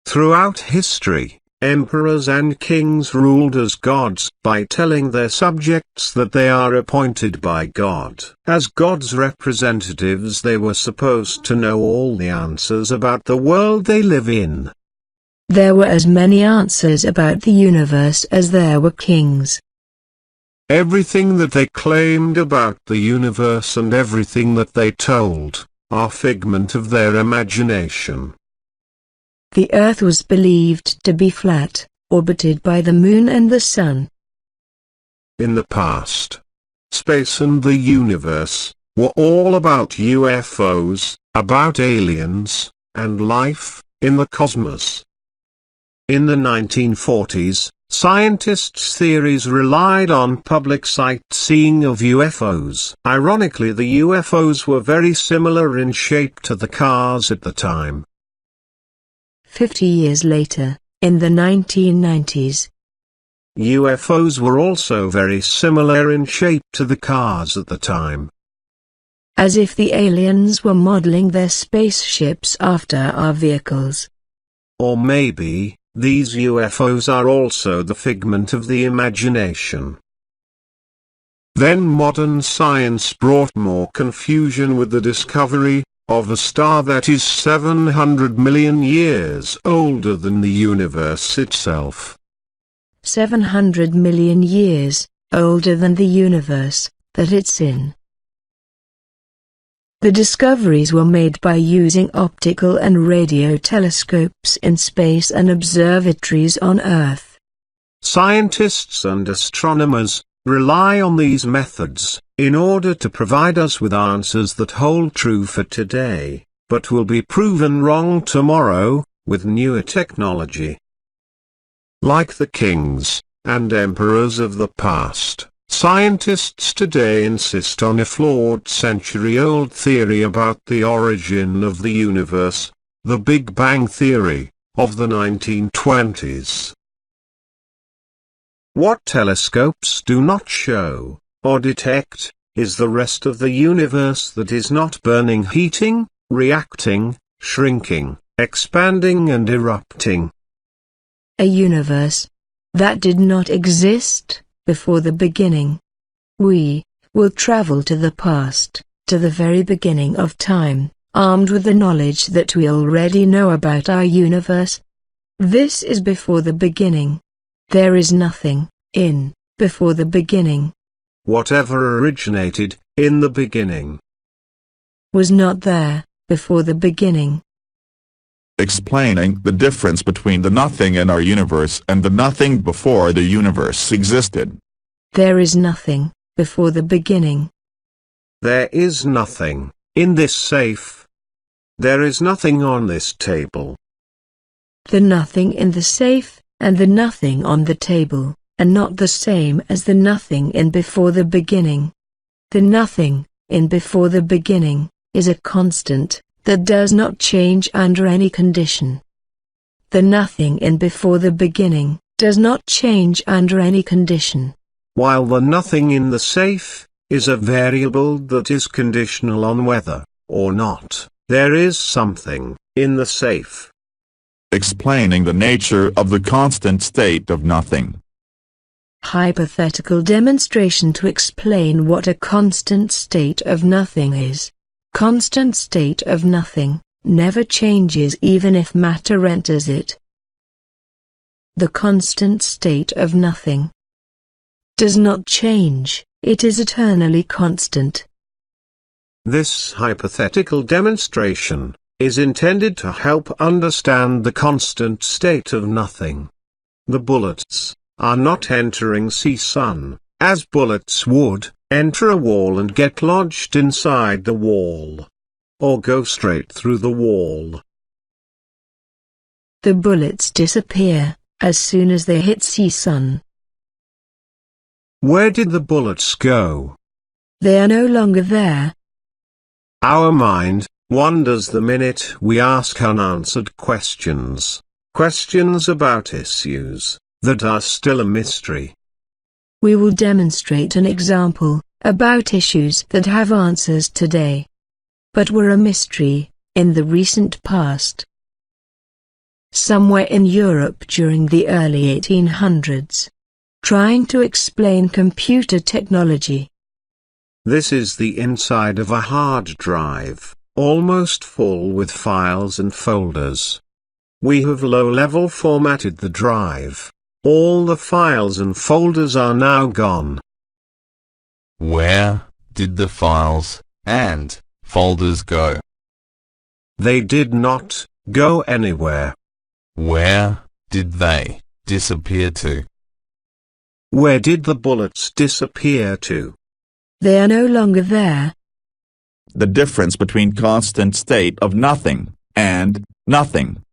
Throughout history, emperors and kings ruled as gods by telling their subjects that they are appointed by God. As God's representatives, they were supposed to know all the answers about the world they live in. There were as many answers about the universe as there were kings. Everything that they claimed about the universe and everything that they told are figment of their imagination. The Earth was believed to be flat, orbited by the Moon and the Sun. In the past, space and the universe were all about UFOs, about aliens, and life in the cosmos. In the 1940s, scientists' theories relied on public sightseeing of UFOs. Ironically, the UFOs were very similar in shape to the cars at the time. 50 years later, in the 1990s, UFOs were also very similar in shape to the cars at the time. As if the aliens were modeling their spaceships after our vehicles. Or maybe, these UFOs are also the figment of the imagination. Then modern science brought more confusion with the discovery of a star that is 700 million years older than the universe itself. 700 million years older than the universe that it's in. The discoveries were made by using optical and radio telescopes in space and observatories on Earth. Scientists and astronomers rely on these methods in order to provide us with answers that hold true for today, but will be proven wrong tomorrow, with newer technology. Like the kings and emperors of the past, scientists today insist on a flawed century-old theory about the origin of the universe, the Big Bang Theory, of the 1920s. What telescopes do not show, or detect, is the rest of the universe that is not burning, heating, reacting, shrinking, expanding and erupting. A universe that did not exist before the beginning. We will travel to the past, to the very beginning of time, armed with the knowledge that we already know about our universe. This is before the beginning. There is nothing in before the beginning. Whatever originated in the beginning was not there before the beginning. Explaining the difference between the nothing in our universe and the nothing before the universe existed. There is nothing before the beginning. There is nothing in this safe. There is nothing on this table. The nothing in the safe and the nothing on the table are not the same as the nothing in before the beginning. The nothing in before the beginning is a constant that does not change under any condition. The nothing in before the beginning does not change under any condition. While the nothing in the safe is a variable that is conditional on whether or not there is something in the safe. Explaining the nature of the constant state of nothing. Hypothetical demonstration to explain what a constant state of nothing is. Constant state of nothing never changes even if matter enters it. The constant state of nothing does not change, it is eternally constant. This hypothetical demonstration is intended to help understand the constant state of nothing. The bullets are not entering CSON, as bullets would enter a wall and get lodged inside the wall, or go straight through the wall. The bullets disappear as soon as they hit CSON. Where did the bullets go? They are no longer there. Our mind wonders the minute we ask unanswered questions, questions about issues that are still a mystery. We will demonstrate an example about issues that have answers today, but were a mystery in the recent past. somewhere in Europe during the early 1800s, trying to explain computer technology. This is the inside of a hard drive, almost full with files and folders. We have low-level formatted the drive. All the files and folders are now gone. Where did the files and folders go? They did not go anywhere. Where did they disappear to? Where did the bullets disappear to? They are no longer there. The difference between constant state of nothing and nothing.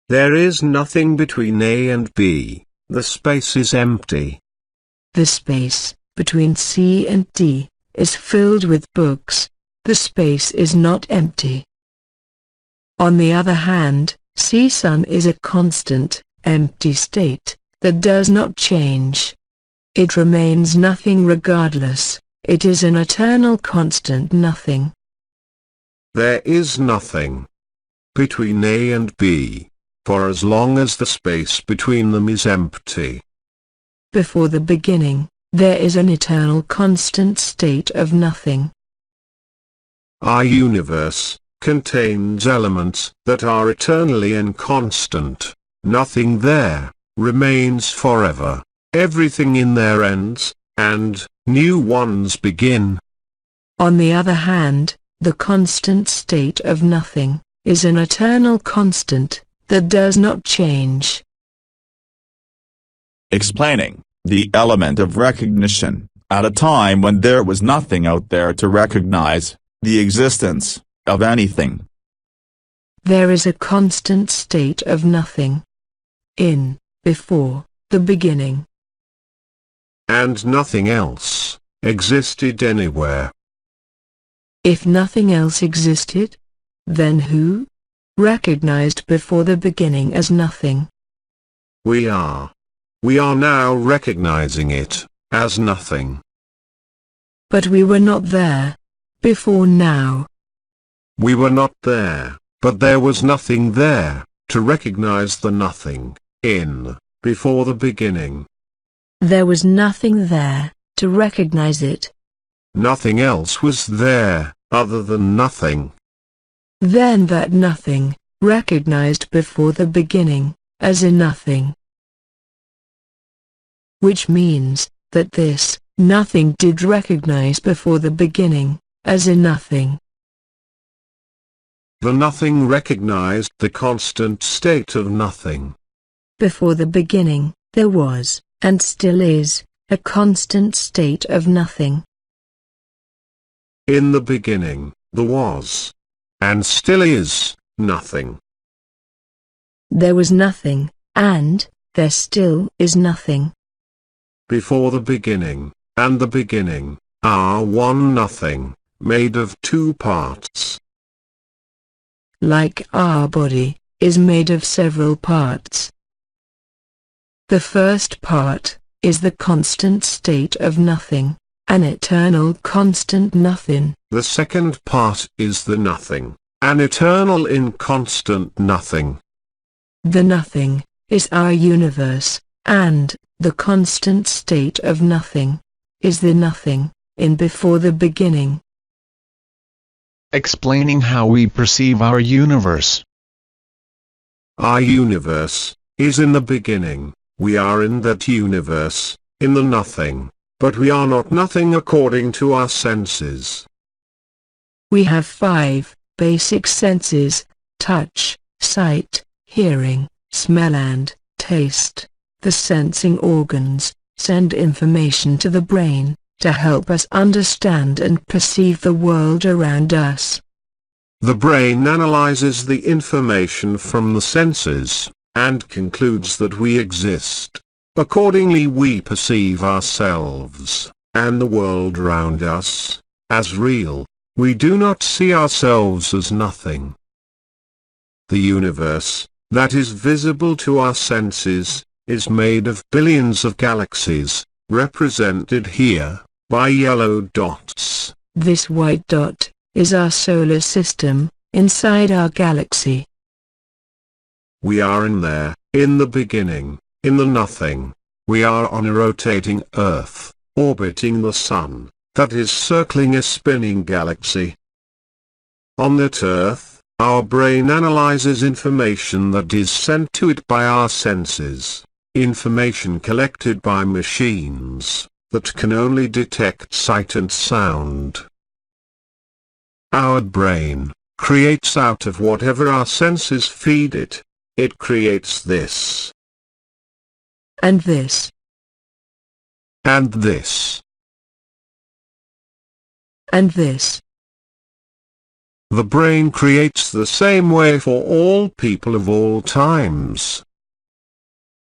There is nothing between A and B. The space is empty. The space between C and D is filled with books. The space is not empty. On the other hand, CSON is a constant, empty state that does not change. It remains nothing regardless. It is an eternal constant nothing. There is nothing between A and B, for as long as the space between them is empty. Before the beginning, there is an eternal constant state of nothing. Our universe contains elements that are eternally inconstant. Nothing there remains forever. Everything in there ends, and new ones begin. On the other hand, the constant state of nothing is an eternal constant that does not change. Explaining the element of recognition, at a time when there was nothing out there to recognize the existence of anything. There is a constant state of nothing before the beginning. And nothing else existed anywhere. If nothing else existed, then who recognized before the beginning as nothing? We are. We are now recognizing it as nothing. But we were not there before now. We were not there, but there was nothing there to recognize the nothing before the beginning. There was nothing there to recognize it. Nothing else was there other than nothing. Then that nothing recognized before the beginning as a nothing. Which means that this nothing did recognize before the beginning as a nothing. The nothing recognized the constant state of nothing. Before the beginning, there was, and still is, a constant state of nothing. In the beginning, there was, and still is, nothing. There was nothing, and there still is nothing. Before the beginning, and the beginning, are one nothing, made of two parts. Like our body, is made of several parts. The first part is the constant state of nothing, an eternal constant nothing. The second part is the nothing, an eternal inconstant nothing. The nothing is our universe, and the constant state of nothing is the nothing in before the beginning. Explaining how we perceive our universe. Our universe is in the beginning. We are in that universe, in the nothing, but we are not nothing according to our senses. We have 5 basic senses: touch, sight, hearing, smell and taste. The sensing organs send information to the brain to help us understand and perceive the world around us. The brain analyzes the information from the senses and concludes that we exist. Accordingly, we perceive ourselves and the world around us as real. We do not see ourselves as nothing. The universe that is visible to our senses is made of billions of galaxies, represented here by yellow dots. This white dot is our solar system inside our galaxy. We are in there, in the beginning, in the nothing. We are on a rotating Earth, orbiting the Sun, that is circling a spinning galaxy. On that Earth, our brain analyzes information that is sent to it by our senses, information collected by machines that can only detect sight and sound. Our brain creates out of whatever our senses feed it. It creates this. And this. And this. And this. The brain creates the same way for all people of all times.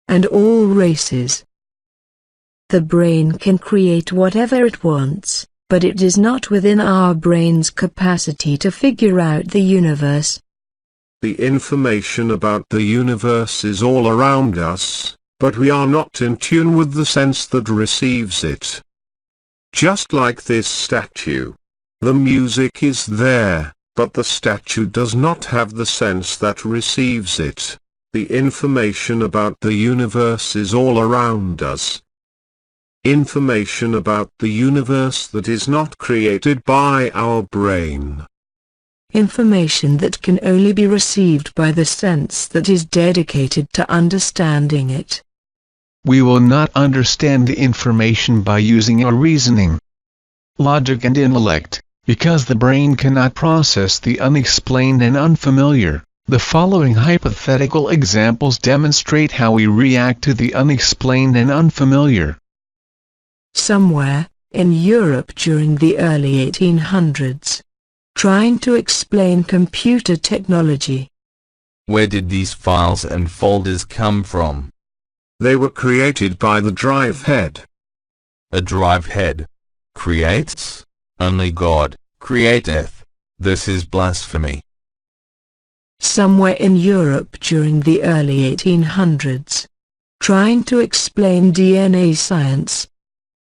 And all races. The brain can create whatever it wants, but it is not within our brain's capacity to figure out the universe. The information about the universe is all around us, but we are not in tune with the sense that receives it. Just like this statue. The music is there, but the statue does not have the sense that receives it. The information about the universe is all around us. Information about the universe that is not created by our brain. Information that can only be received by the sense that is dedicated to understanding it. We will not understand the information by using our reasoning, logic and intellect, because the brain cannot process the unexplained and unfamiliar. The following hypothetical examples demonstrate how we react to the unexplained and unfamiliar. Somewhere, in Europe during the early 1800s. Trying to explain computer technology. Where did these files and folders come from? They were created by the drive head. A drive head creates? Only God createth. This is blasphemy. Somewhere in Europe during the early 1800s. Trying to explain DNA science.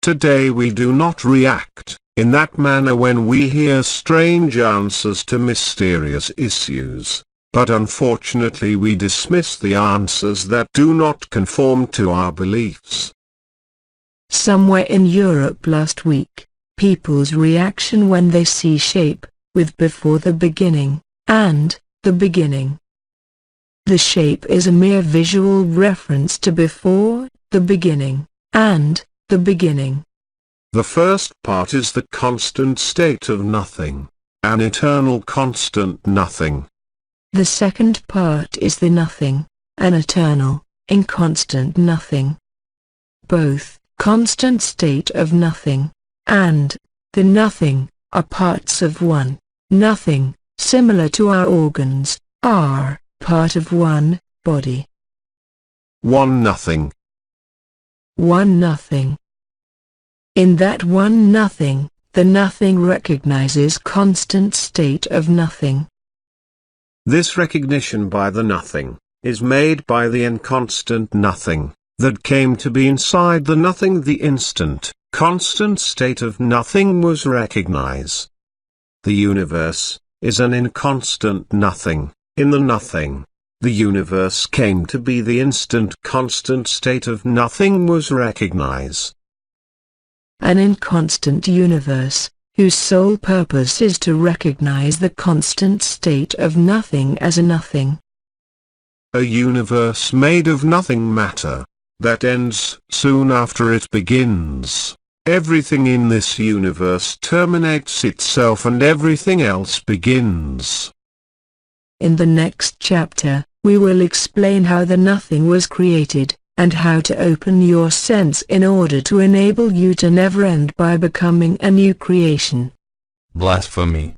Today we do not react in that manner when we hear strange answers to mysterious issues, but unfortunately we dismiss the answers that do not conform to our beliefs. Somewhere in Europe last week, people's reaction when they see shape, with before the beginning, and the beginning. The shape is a mere visual reference to before, the beginning, and the beginning. The first part is the constant state of nothing, an eternal constant nothing. The second part is the nothing, an eternal, inconstant nothing. Both, constant state of nothing, and the nothing, are parts of one. Nothing, similar to our organs, are part of one body. One nothing. One nothing. In that one nothing, the nothing recognizes constant state of nothing. This recognition by the nothing is made by the inconstant nothing that came to be inside the nothing the instant constant state of nothing was recognized. The universe is an inconstant nothing. In the nothing, the universe came to be the instant constant state of nothing was recognized. An inconstant universe, whose sole purpose is to recognize the constant state of nothing as a nothing. A universe made of nothing matter, that ends soon after it begins. Everything in this universe terminates itself and everything else begins. In the next chapter, we will explain how the nothing was created, and how to open your sense in order to enable you to never end by becoming a new creation. Blasphemy.